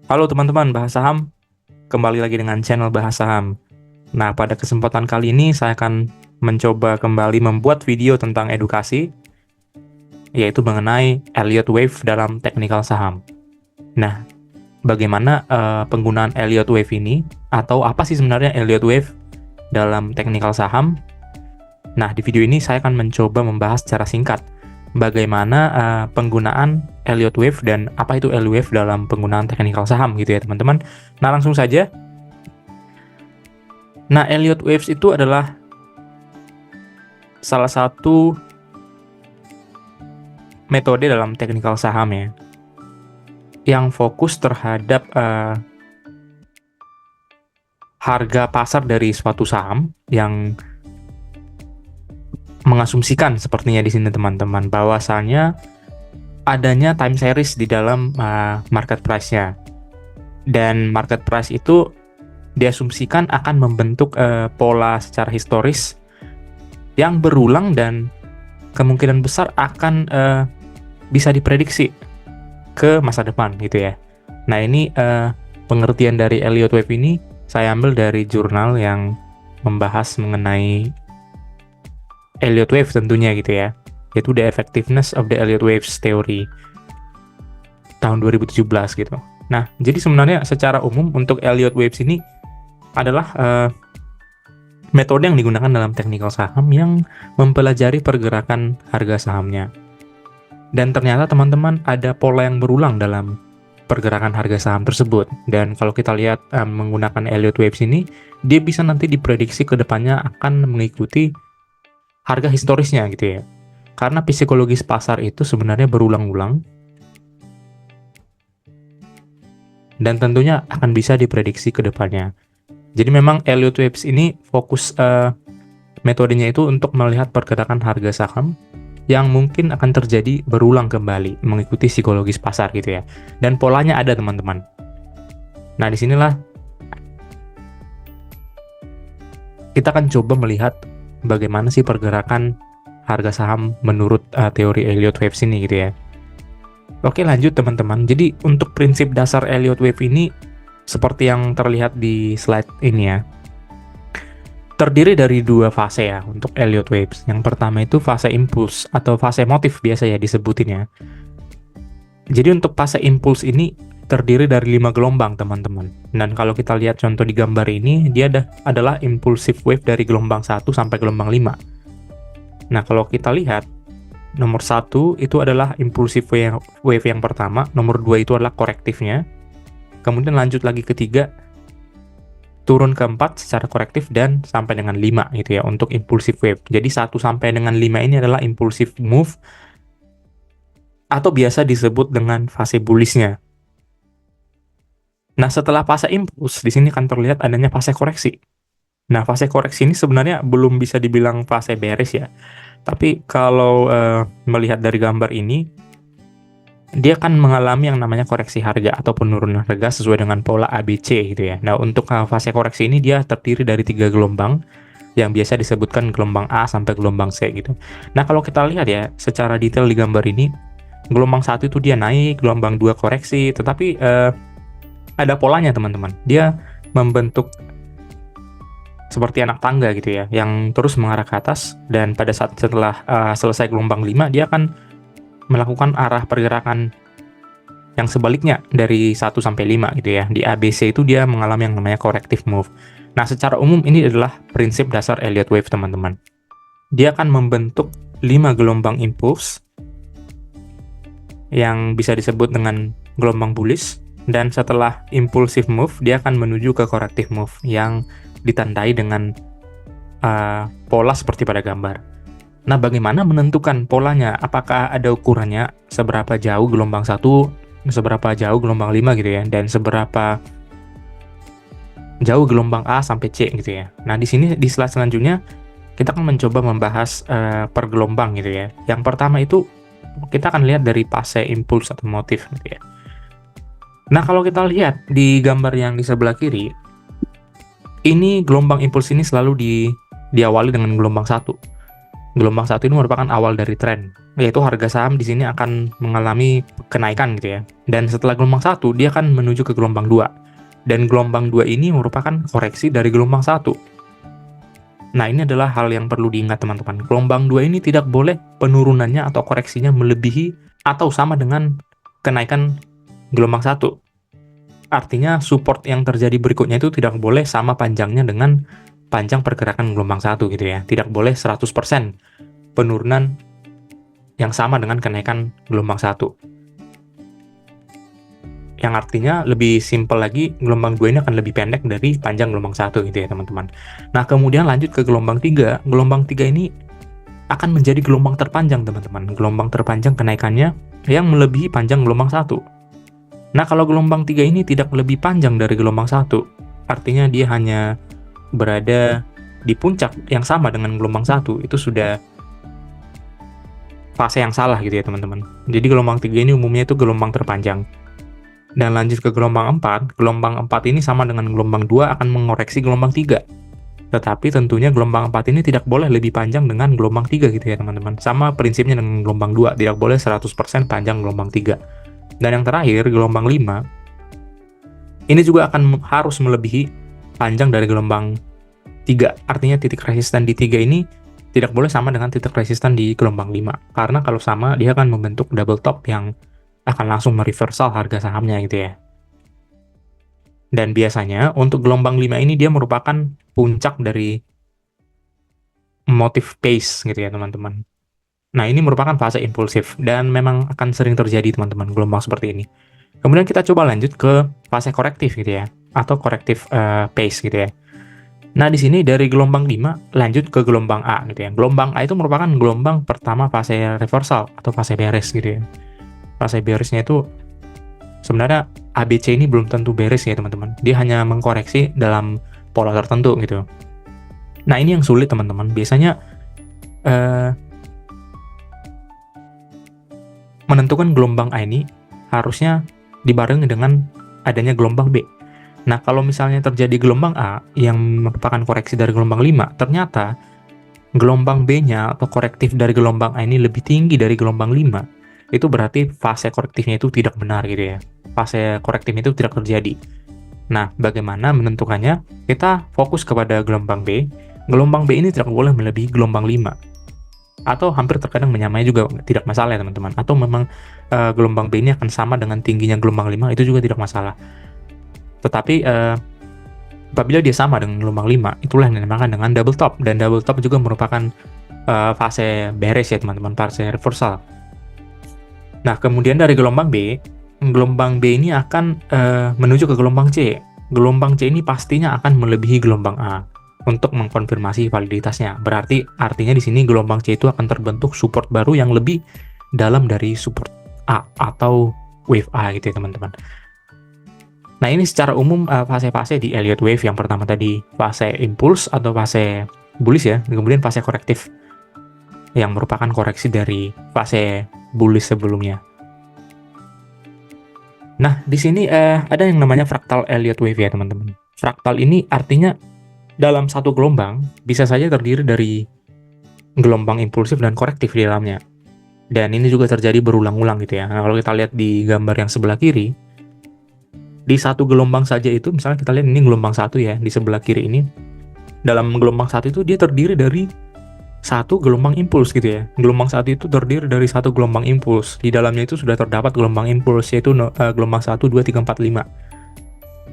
Halo teman-teman bahas saham, kembali lagi dengan channel bahas saham. Nah, pada kesempatan kali ini saya akan mencoba kembali membuat video tentang edukasi, yaitu mengenai Elliott Wave dalam teknikal saham. Nah, bagaimana penggunaan Elliott Wave ini, atau apa sih sebenarnya Elliott Wave dalam teknikal saham? Nah, di video ini saya akan mencoba membahas secara singkat bagaimana penggunaan Elliott Wave dan apa itu Elliott Wave dalam penggunaan teknikal saham gitu ya teman-teman. Nah, langsung saja. Nah, Elliott Waves itu adalah salah satu metode dalam teknikal saham ya, yang fokus terhadap harga pasar dari suatu saham, yang mengasumsikan sepertinya di sini teman-teman bahwasanya adanya time series di dalam market price-nya, dan market price itu diasumsikan akan membentuk pola secara historis yang berulang dan kemungkinan besar akan bisa diprediksi ke masa depan gitu ya. Nah, ini pengertian dari Elliott Wave ini saya ambil dari jurnal yang membahas mengenai Elliott Wave tentunya gitu ya, yaitu The Effectiveness of the Elliott Waves Theory tahun 2017 gitu. Nah, jadi sebenarnya secara umum untuk Elliott Waves ini adalah metode yang digunakan dalam teknikal saham yang mempelajari pergerakan harga sahamnya. Dan ternyata teman-teman ada pola yang berulang dalam pergerakan harga saham tersebut. Dan kalau kita lihat menggunakan Elliott Waves ini, dia bisa nanti diprediksi ke depannya akan mengikuti harga historisnya gitu ya. Karena psikologis pasar itu sebenarnya berulang-ulang dan tentunya akan bisa diprediksi ke depannya. Jadi memang Elliott Waves ini fokus metodenya itu untuk melihat pergerakan harga saham yang mungkin akan terjadi berulang kembali mengikuti psikologis pasar gitu ya. Dan polanya ada teman-teman. Nah, disinilah kita akan coba melihat bagaimana sih pergerakan harga saham menurut teori Elliott Waves ini gitu ya. Oke, lanjut teman-teman. Jadi untuk prinsip dasar Elliott Wave ini seperti yang terlihat di slide ini ya, terdiri dari dua fase ya untuk Elliott Waves. Yang pertama itu fase impuls atau fase motif biasa ya disebutin ya. Jadi untuk fase impuls ini terdiri dari 5 gelombang teman-teman. Dan kalau kita lihat contoh di gambar ini, dia adalah impulsive wave dari gelombang 1 sampai gelombang 5. Nah, kalau kita lihat nomor 1 itu adalah impulsive wave yang pertama, nomor 2 itu adalah korektifnya. Kemudian lanjut lagi ke 3, turun ke 4 secara korektif, dan sampai dengan 5 gitu ya untuk impulsive wave. Jadi 1 sampai dengan 5 ini adalah impulsive move atau biasa disebut dengan fase bullishnya. Nah, setelah fase impuls, di sini akan terlihat adanya fase koreksi. Nah, fase koreksi ini sebenarnya belum bisa dibilang fase bearish ya. Tapi kalau melihat dari gambar ini, dia akan mengalami yang namanya koreksi harga atau penurunan harga sesuai dengan pola ABC gitu ya. Nah, untuk fase koreksi ini dia terdiri dari 3 gelombang yang biasa disebutkan gelombang A sampai gelombang C gitu. Nah, kalau kita lihat ya secara detail di gambar ini, gelombang 1 itu dia naik, gelombang 2 koreksi, tetapi ada polanya teman-teman. Dia membentuk seperti anak tangga gitu ya, yang terus mengarah ke atas, dan pada saat setelah selesai gelombang 5, dia akan melakukan arah pergerakan yang sebaliknya dari 1 sampai 5 gitu ya. Di ABC itu dia mengalami yang namanya corrective move. Nah, secara umum ini adalah prinsip dasar Elliott Wave teman-teman. Dia akan membentuk 5 gelombang impuls yang bisa disebut dengan gelombang bullish, dan setelah impulsive move dia akan menuju ke corrective move yang ditandai dengan pola seperti pada gambar. Nah, bagaimana menentukan polanya? Apakah ada ukurannya seberapa jauh gelombang 1, seberapa jauh gelombang 5 gitu ya, dan seberapa jauh gelombang A sampai C gitu ya. Nah, di sini di slide selanjutnya kita akan mencoba membahas per gelombang gitu ya. Yang pertama itu kita akan lihat dari fase impuls atau motif gitu ya. Nah, kalau kita lihat di gambar yang di sebelah kiri, ini gelombang impuls ini selalu diawali dengan gelombang 1. Gelombang satu ini merupakan awal dari tren, yaitu harga saham di sini akan mengalami kenaikan gitu ya. Dan setelah gelombang satu, dia akan menuju ke gelombang dua. Dan gelombang dua ini merupakan koreksi dari gelombang satu. Nah, ini adalah hal yang perlu diingat teman-teman. Gelombang dua ini tidak boleh penurunannya atau koreksinya melebihi atau sama dengan kenaikan gelombang satu. Artinya support yang terjadi berikutnya itu tidak boleh sama panjangnya dengan panjang pergerakan gelombang satu gitu ya. Tidak boleh 100% penurunan yang sama dengan kenaikan gelombang satu. Yang artinya lebih simpel lagi, gelombang 2 ini akan lebih pendek dari panjang gelombang satu gitu ya teman-teman. Nah, kemudian lanjut ke gelombang 3. Gelombang 3 ini akan menjadi gelombang terpanjang teman-teman. Gelombang terpanjang kenaikannya yang melebihi panjang gelombang satu. Nah, kalau gelombang 3 ini tidak lebih panjang dari gelombang satu, artinya dia hanya berada di puncak yang sama dengan gelombang satu, itu sudah fase yang salah gitu ya teman-teman. Jadi gelombang 3 ini umumnya itu gelombang terpanjang. Dan lanjut ke gelombang 4 ini sama dengan gelombang 2 akan mengoreksi gelombang 3. Tetapi tentunya gelombang 4 ini tidak boleh lebih panjang dengan gelombang 3 gitu ya teman-teman. Sama prinsipnya dengan gelombang 2, tidak boleh 100% panjang gelombang 3. Dan yang terakhir, gelombang 5, ini juga akan harus melebihi panjang dari gelombang 3. Artinya titik resisten di 3 ini tidak boleh sama dengan titik resisten di gelombang 5. Karena kalau sama, dia akan membentuk double top yang akan langsung mereversal harga sahamnya gitu ya. Dan biasanya untuk gelombang 5 ini dia merupakan puncak dari motif pace gitu ya teman-teman. Nah, ini merupakan fase impulsif dan memang akan sering terjadi teman-teman gelombang seperti ini. Kemudian kita coba lanjut ke fase korektif gitu ya, atau korektif pace gitu ya. Nah, di sini dari gelombang 5 lanjut ke gelombang A gitu ya. Gelombang A itu merupakan gelombang pertama fase reversal atau fase bearish gitu ya. Fase bearishnya itu sebenarnya ABC ini belum tentu bearish ya teman-teman. Dia hanya mengkoreksi dalam pola tertentu gitu. Nah, ini yang sulit teman-teman. Biasanya menentukan gelombang A ini harusnya dibarengi dengan adanya gelombang B. Nah, kalau misalnya terjadi gelombang A yang merupakan koreksi dari gelombang 5, ternyata gelombang B-nya atau korektif dari gelombang A ini lebih tinggi dari gelombang 5, itu berarti fase korektifnya itu tidak benar gitu ya. Fase korektifnya itu tidak terjadi. Nah, bagaimana menentukannya? Kita fokus kepada gelombang B. Gelombang B ini tidak boleh melebihi gelombang 5. Atau hampir terkadang menyamai juga tidak masalah ya teman-teman. Atau memang gelombang B ini akan sama dengan tingginya gelombang 5, itu juga tidak masalah. Tetapi apabila dia sama dengan gelombang 5, itulah yang dinamakan dengan double top. Dan double top juga merupakan fase bearish ya teman-teman, fase reversal. Nah, kemudian dari gelombang B ini akan menuju ke gelombang C. Gelombang C ini pastinya akan melebihi gelombang A untuk mengkonfirmasi validitasnya. Berarti artinya di sini gelombang C itu akan terbentuk support baru yang lebih dalam dari support A atau wave A gitu ya teman-teman. Nah, ini secara umum fase-fase di Elliott Wave. Yang pertama tadi fase impuls atau fase bullish ya, kemudian fase korektif yang merupakan koreksi dari fase bullish sebelumnya. Nah, di sini ada yang namanya fraktal Elliott Wave ya teman-teman. Fraktal ini artinya dalam satu gelombang bisa saja terdiri dari gelombang impulsif dan korektif di dalamnya. Dan ini juga terjadi berulang-ulang gitu ya. Nah, kalau kita lihat di gambar yang sebelah kiri, di satu gelombang saja itu, misalnya kita lihat ini gelombang satu ya, di sebelah kiri ini, dalam gelombang satu itu dia terdiri dari satu gelombang impuls gitu ya. Gelombang satu itu terdiri dari satu gelombang impuls. Di dalamnya itu sudah terdapat gelombang impuls, yaitu gelombang 1, 2, 3, 4, 5.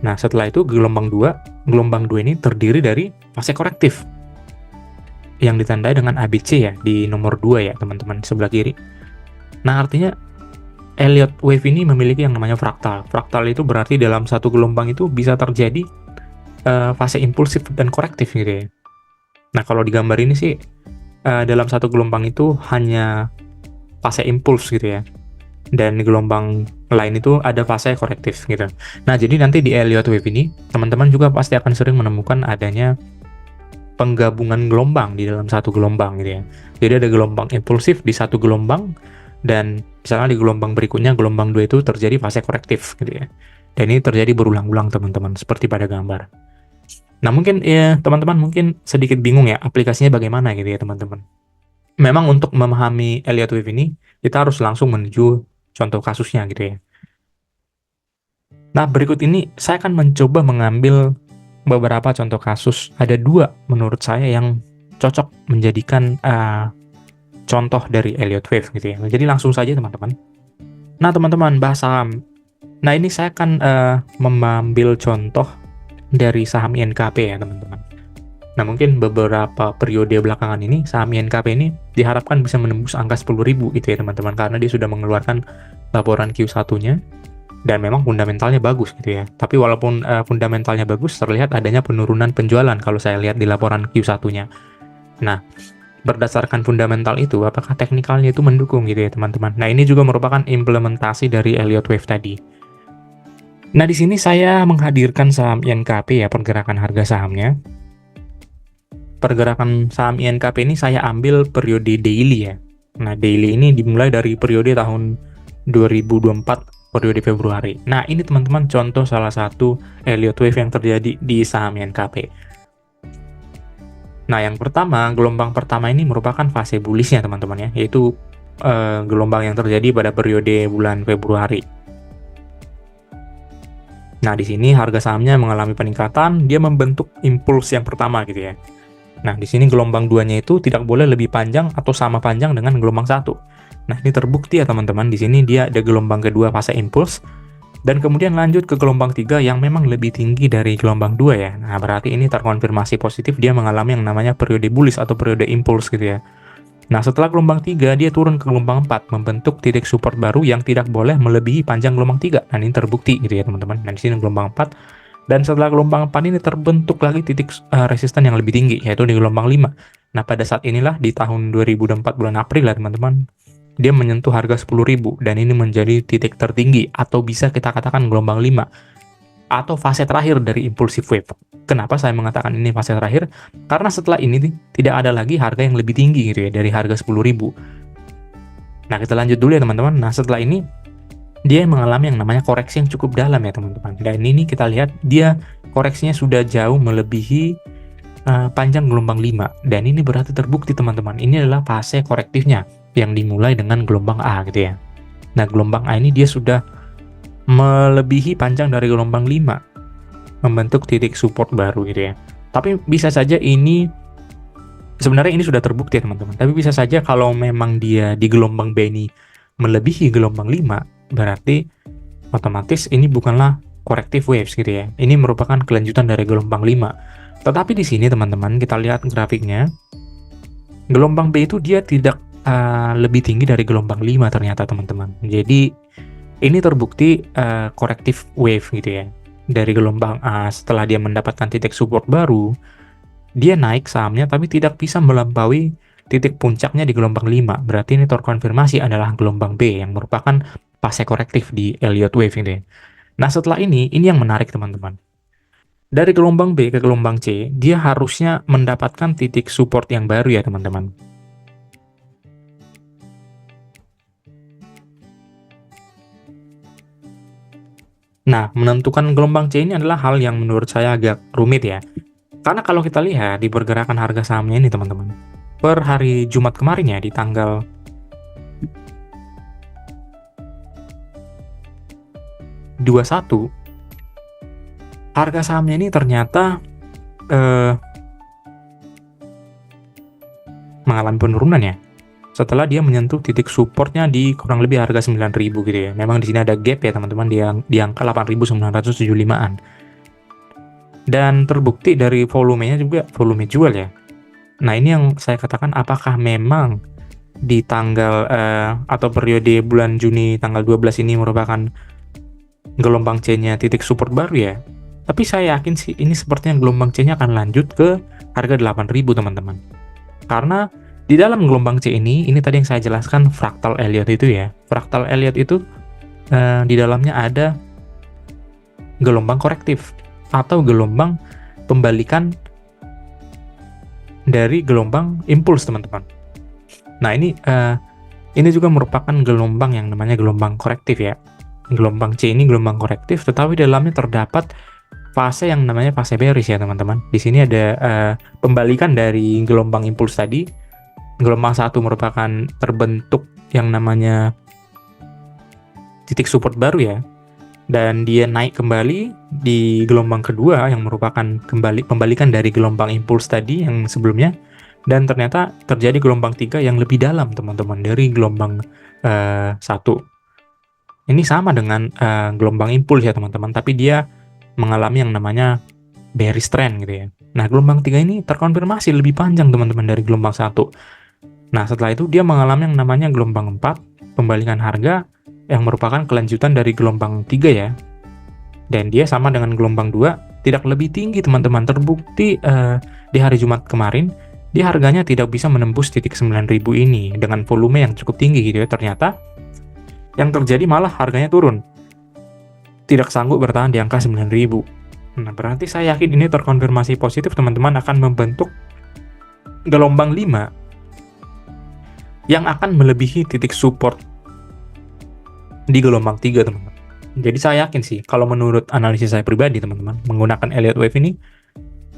Nah, setelah itu gelombang 2 ini terdiri dari fase korektif yang ditandai dengan ABC ya, di nomor 2 ya teman-teman, sebelah kiri. Nah, artinya Elliott Wave ini memiliki yang namanya fraktal. Fraktal itu berarti dalam satu gelombang itu bisa terjadi fase impulsif dan korektif gitu ya. Nah, kalau di gambar ini sih dalam satu gelombang itu hanya fase impuls gitu ya. Dan di gelombang lain itu ada fase korektif gitu. Nah, jadi nanti di Elliott Wave ini teman-teman juga pasti akan sering menemukan adanya penggabungan gelombang di dalam satu gelombang gitu ya. Jadi ada gelombang impulsif di satu gelombang, dan misalnya di gelombang berikutnya, gelombang 2 itu terjadi fase korektif gitu ya. Dan ini terjadi berulang-ulang teman-teman, seperti pada gambar. Nah, mungkin ya teman-teman mungkin sedikit bingung ya aplikasinya bagaimana gitu ya teman-teman. memang untuk memahami Elliott Wave ini, kita harus langsung menuju contoh kasusnya gitu ya. Nah, berikut ini saya akan mencoba mengambil beberapa contoh kasus. Ada 2 menurut saya yang cocok menjadikan contoh dari Elliott Wave gitu ya. Jadi langsung saja teman-teman. Nah, teman-teman, bahas saham. Nah, ini saya akan mengambil contoh dari saham INKP ya, teman-teman. Nah, mungkin beberapa periode belakangan ini saham INKP ini diharapkan bisa menembus angka 10.000 gitu ya, teman-teman, karena dia sudah mengeluarkan laporan Q1-nya dan memang fundamentalnya bagus gitu ya. Tapi walaupun fundamentalnya bagus, terlihat adanya penurunan penjualan kalau saya lihat di laporan Q1-nya. Nah, berdasarkan fundamental itu, apakah teknikalnya itu mendukung gitu ya, teman-teman. Nah, ini juga merupakan implementasi dari Elliott Wave tadi. Nah, di sini saya menghadirkan saham INKP ya, pergerakan harga sahamnya. Pergerakan saham INKP ini saya ambil periode daily ya. Nah, daily ini dimulai dari periode tahun 2024 periode Februari. Nah, ini teman-teman contoh salah satu Elliott Wave yang terjadi di saham INKP. Nah, yang pertama, gelombang pertama ini merupakan fase bullishnya teman-teman ya, yaitu gelombang yang terjadi pada periode bulan Februari. Nah, di sini harga sahamnya mengalami peningkatan, dia membentuk impuls yang pertama gitu ya. Nah, di sini gelombang 2-nya itu tidak boleh lebih panjang atau sama panjang dengan gelombang 1. Nah, ini terbukti ya teman-teman, di sini dia ada gelombang kedua fase impuls, dan kemudian lanjut ke gelombang 3 yang memang lebih tinggi dari gelombang 2 ya. Nah, berarti ini terkonfirmasi positif dia mengalami yang namanya periode bullish atau periode impuls gitu ya. Nah, setelah gelombang 3, dia turun ke gelombang 4, membentuk titik support baru yang tidak boleh melebihi panjang gelombang 3. Nah, ini terbukti gitu ya teman-teman. Nah, di sini gelombang 4. Dan setelah gelombang 4 ini terbentuk lagi titik resisten yang lebih tinggi, yaitu di gelombang 5. Nah, pada saat inilah di tahun 2024 bulan April ya teman-teman, dia menyentuh harga 10.000 dan ini menjadi titik tertinggi atau bisa kita katakan gelombang 5 atau fase terakhir dari impulsive wave. Kenapa saya mengatakan ini fase terakhir? Karena setelah ini tidak ada lagi harga yang lebih tinggi gitu ya dari harga 10.000. Nah, kita lanjut dulu ya teman-teman. Nah, setelah ini dia mengalami yang namanya koreksi yang cukup dalam ya teman-teman. Dan ini kita lihat dia koreksinya sudah jauh melebihi panjang gelombang 5. Dan ini berarti terbukti teman-teman. Ini adalah fase korektifnya yang dimulai dengan gelombang A gitu ya. Nah, gelombang A ini dia sudah melebihi panjang dari gelombang 5. Membentuk titik support baru gitu ya. Tapi bisa saja ini sebenarnya ini sudah terbukti ya teman-teman. Tapi bisa saja kalau memang dia di gelombang B ini melebihi gelombang 5, berarti otomatis ini bukanlah corrective waves gitu ya. Ini merupakan kelanjutan dari gelombang 5. Tetapi di sini teman-teman kita lihat grafiknya, gelombang B itu dia tidak lebih tinggi dari gelombang 5 ternyata teman-teman. Jadi ini terbukti corrective wave gitu ya. Dari gelombang A setelah dia mendapatkan titik support baru, dia naik sahamnya tapi tidak bisa melampaui titik puncaknya di gelombang 5. Berarti ini terkonfirmasi adalah gelombang B yang merupakan fase korektif di Elliott Wave ini. Nah, setelah ini yang menarik teman-teman. Dari gelombang B ke gelombang C, dia harusnya mendapatkan titik support yang baru ya teman-teman. Nah, menentukan gelombang C ini adalah hal yang menurut saya agak rumit ya. Karena kalau kita lihat di pergerakan harga sahamnya ini teman-teman, per hari Jumat kemarin ya, di tanggal 21, harga sahamnya ini ternyata mengalami penurunan ya. Setelah dia menyentuh titik supportnya di kurang lebih harga 9.000 gitu ya. Memang di sini ada gap ya teman-teman di angka 8.975-an. Dan terbukti dari volumenya juga volume jual ya. Nah, ini yang saya katakan apakah memang di tanggal atau periode bulan Juni tanggal 12 ini merupakan gelombang C-nya titik support baru ya. Tapi saya yakin sih ini sepertinya gelombang C-nya akan lanjut ke harga 8.000 teman-teman. Karena di dalam gelombang C ini tadi yang saya jelaskan fraktal Elliott itu ya. Fraktal Elliott itu di dalamnya ada gelombang korektif atau gelombang pembalikan dari gelombang impuls teman-teman. Nah, ini juga merupakan gelombang yang namanya gelombang korektif ya. Gelombang C ini gelombang korektif, tetapi dalamnya terdapat fase yang namanya fase bearish ya teman-teman. Di sini ada pembalikan dari gelombang impuls tadi gelombang satu merupakan terbentuk yang namanya titik support baru ya, dan dia naik kembali di gelombang kedua yang merupakan pembalikan dari gelombang impuls tadi yang sebelumnya, dan ternyata terjadi gelombang 3 yang lebih dalam teman-teman dari gelombang 1. Ini sama dengan gelombang impuls ya teman-teman, tapi dia mengalami yang namanya bearish trend gitu ya. Nah, gelombang 3 ini terkonfirmasi lebih panjang teman-teman dari gelombang 1. Nah, setelah itu dia mengalami yang namanya gelombang 4, pembalikan harga yang merupakan kelanjutan dari gelombang 3 ya. Dan dia sama dengan gelombang 2, tidak lebih tinggi teman-teman. Terbukti di hari Jumat kemarin, dia harganya tidak bisa menembus titik 9.000 ini dengan volume yang cukup tinggi gitu ya. Ternyata yang terjadi malah harganya turun. Tidak sanggup bertahan di angka 9.000. Nah, berarti saya yakin ini terkonfirmasi positif teman-teman akan membentuk gelombang 5 yang akan melebihi titik support di gelombang 3 teman-teman. Jadi saya yakin sih, kalau menurut analisis saya pribadi teman-teman, menggunakan Elliott Wave ini,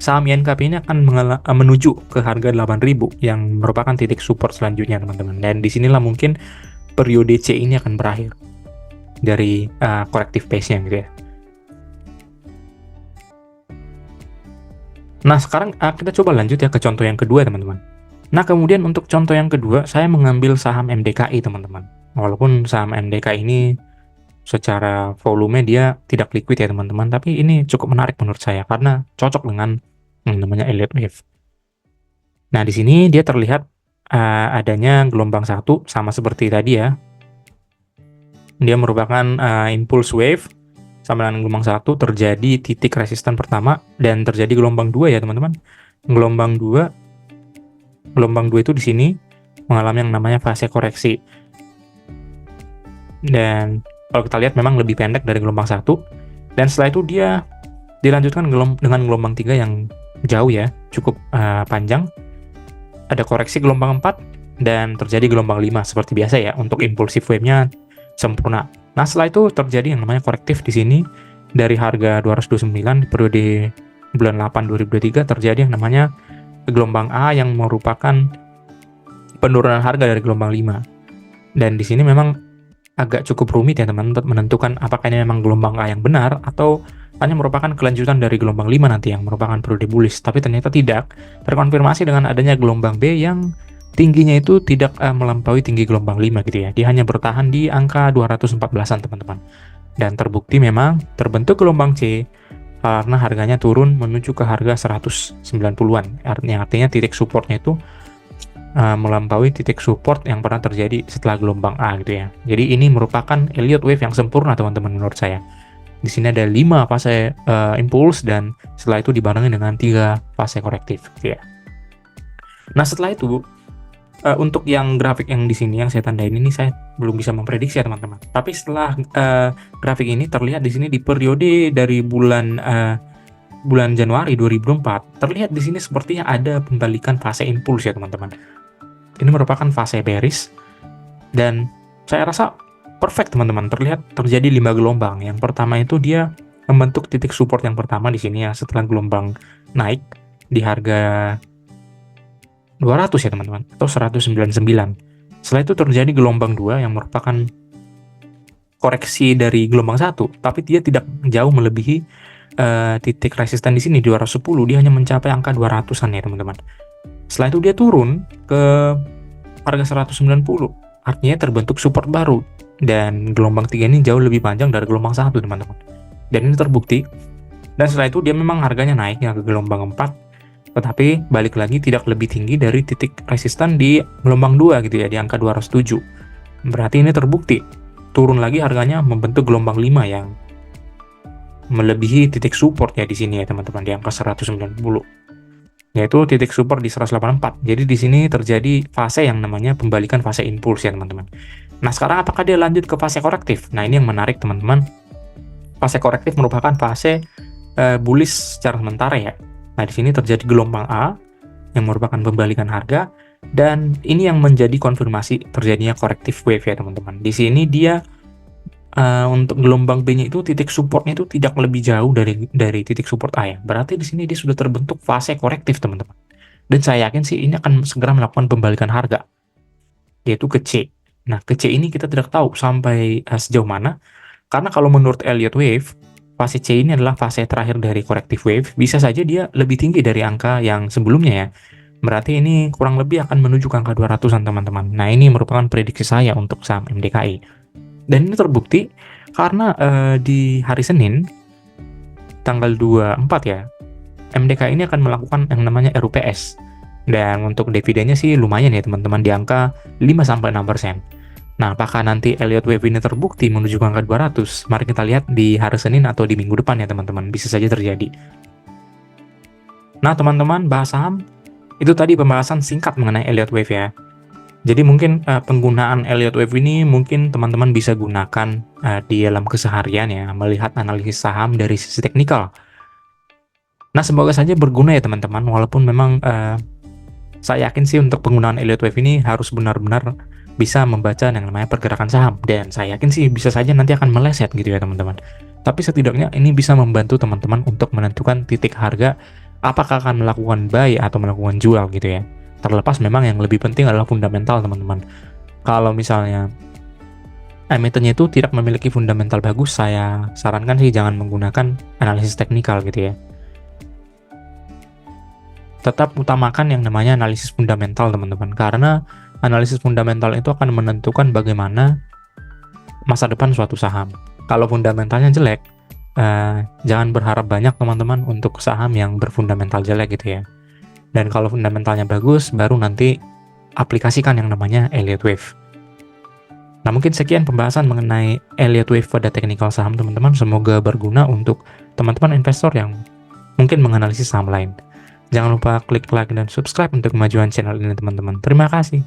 saham INKP ini akan menuju ke harga 8.000 yang merupakan titik support selanjutnya teman-teman. Dan disinilah mungkin periode C ini akan berakhir dari corrective pace-nya gitu ya. Nah, sekarang kita coba lanjut ya ke contoh yang kedua teman-teman. Nah, kemudian untuk contoh yang kedua, saya mengambil saham MDKI teman-teman. Walaupun saham MDKI ini secara volume dia tidak liquid ya teman-teman, tapi ini cukup menarik menurut saya karena cocok dengan yang namanya Elliott Wave. Nah, di sini dia terlihat adanya gelombang 1 sama seperti tadi ya. Dia merupakan impulse wave sama dengan gelombang 1, terjadi titik resisten pertama dan terjadi gelombang 2 ya teman-teman. Gelombang 2 itu di sini mengalami yang namanya fase koreksi. Dan kalau kita lihat memang lebih pendek dari gelombang 1, dan setelah itu dia dilanjutkan dengan gelombang 3 yang jauh ya, cukup panjang. Ada koreksi gelombang 4 dan terjadi gelombang 5 seperti biasa ya, untuk impulsive wave-nya sempurna. Nah, setelah itu terjadi yang namanya korektif di sini dari harga 229 di periode bulan 8 2023 terjadi yang namanya gelombang A yang merupakan penurunan harga dari gelombang 5. Dan di sini memang agak cukup rumit ya teman untuk menentukan apakah ini memang gelombang A yang benar atau hanya merupakan kelanjutan dari gelombang 5 nanti yang merupakan periode bullish. Tapi ternyata tidak, terkonfirmasi dengan adanya gelombang B yang tingginya itu tidak melampaui tinggi gelombang 5 gitu ya. Dia hanya bertahan di angka 214-an teman-teman. Dan terbukti memang terbentuk gelombang C karena harganya turun menuju ke harga 190-an. Artinya titik supportnya itu melampaui titik support yang pernah terjadi setelah gelombang A gitu ya. Jadi ini merupakan Elliott Wave yang sempurna teman-teman menurut saya. Di sini ada 5 fase impuls dan setelah itu dibarengi dengan 3 fase korektif gitu ya. Nah, setelah itu untuk yang grafik yang di sini yang saya tandain ini saya belum bisa memprediksi ya teman-teman. Tapi setelah grafik ini terlihat di sini di periode dari bulan Januari 2004 terlihat di sini sepertinya ada pembalikan fase impuls ya teman-teman. Ini merupakan fase bearish dan saya rasa perfect teman-teman. Terlihat terjadi 5 gelombang. Yang pertama itu dia membentuk titik support yang pertama di sini ya setelah gelombang naik di harga 200 ya teman-teman, atau 199. Setelah itu terjadi gelombang 2 yang merupakan koreksi dari gelombang 1, tapi dia tidak jauh melebihi titik resisten di sini 210, dia hanya mencapai angka 200-an ya teman-teman. Setelah itu dia turun ke harga 190, artinya terbentuk support baru, dan gelombang 3 ini jauh lebih panjang dari gelombang 1 teman-teman. Dan ini terbukti. Dan setelah itu dia memang harganya naiknya ke gelombang 4, tetapi balik lagi tidak lebih tinggi dari titik resisten di gelombang 2 gitu ya, di angka 207. Berarti ini terbukti. Turun lagi harganya membentuk gelombang 5 yang melebihi titik support ya di sini ya teman-teman, di angka 190. Yaitu titik support di 184. Jadi di sini terjadi fase yang namanya pembalikan fase impuls ya teman-teman. Nah, sekarang apakah dia lanjut ke fase korektif? Nah, ini yang menarik teman-teman. Fase korektif merupakan fase bullish secara sementara ya. Nah, di sini terjadi gelombang A yang merupakan pembalikan harga, dan ini yang menjadi konfirmasi terjadinya corrective wave ya teman-teman. Di sini dia untuk gelombang B-nya itu titik supportnya itu tidak lebih jauh dari titik support A ya. Berarti di sini dia sudah terbentuk fase korektif teman-teman. Dan saya yakin sih ini akan segera melakukan pembalikan harga, yaitu ke C. Nah, ke C ini kita tidak tahu sampai sejauh mana, karena kalau menurut Elliott Wave, fase C ini adalah fase terakhir dari corrective wave, bisa saja dia lebih tinggi dari angka yang sebelumnya ya. Berarti ini kurang lebih akan menuju ke angka 200-an teman-teman. Nah, ini merupakan prediksi saya untuk saham MDKI. Dan ini terbukti karena di hari Senin, tanggal 24 ya, MDKI ini akan melakukan yang namanya RUPS. Dan untuk dividennya sih lumayan ya teman-teman, di angka 5-6%. Nah, apakah nanti Elliott Wave ini terbukti menuju ke angka 200? Mari kita lihat di hari Senin atau di minggu depan ya teman-teman, bisa saja terjadi. Nah teman-teman, bahas saham, itu tadi pembahasan singkat mengenai Elliott Wave ya. Jadi mungkin penggunaan Elliott Wave ini mungkin teman-teman bisa gunakan di dalam keseharian ya, melihat analisis saham dari sisi teknikal. Nah, semoga saja berguna ya teman-teman, walaupun memang saya yakin sih untuk penggunaan Elliott Wave ini harus benar-benar bisa membaca yang namanya pergerakan saham, dan saya yakin sih bisa saja nanti akan meleset gitu ya teman-teman. Tapi setidaknya ini bisa membantu teman-teman untuk menentukan titik harga, apakah akan melakukan buy atau melakukan jual gitu ya. Terlepas memang yang lebih penting adalah fundamental teman-teman. Kalau misalnya emitennya itu tidak memiliki fundamental bagus, saya sarankan sih jangan menggunakan analisis teknikal gitu ya. Tetap utamakan yang namanya analisis fundamental teman-teman, karena analisis fundamental itu akan menentukan bagaimana masa depan suatu saham. Kalau fundamentalnya jelek, jangan berharap banyak teman-teman untuk saham yang berfundamental jelek gitu ya. Dan kalau fundamentalnya bagus, baru nanti aplikasikan yang namanya Elliott Wave. Nah, mungkin sekian pembahasan mengenai Elliott Wave pada teknikal saham teman-teman. Semoga berguna untuk teman-teman investor yang mungkin menganalisis saham lain. Jangan lupa klik like dan subscribe untuk kemajuan channel ini teman-teman. Terima kasih.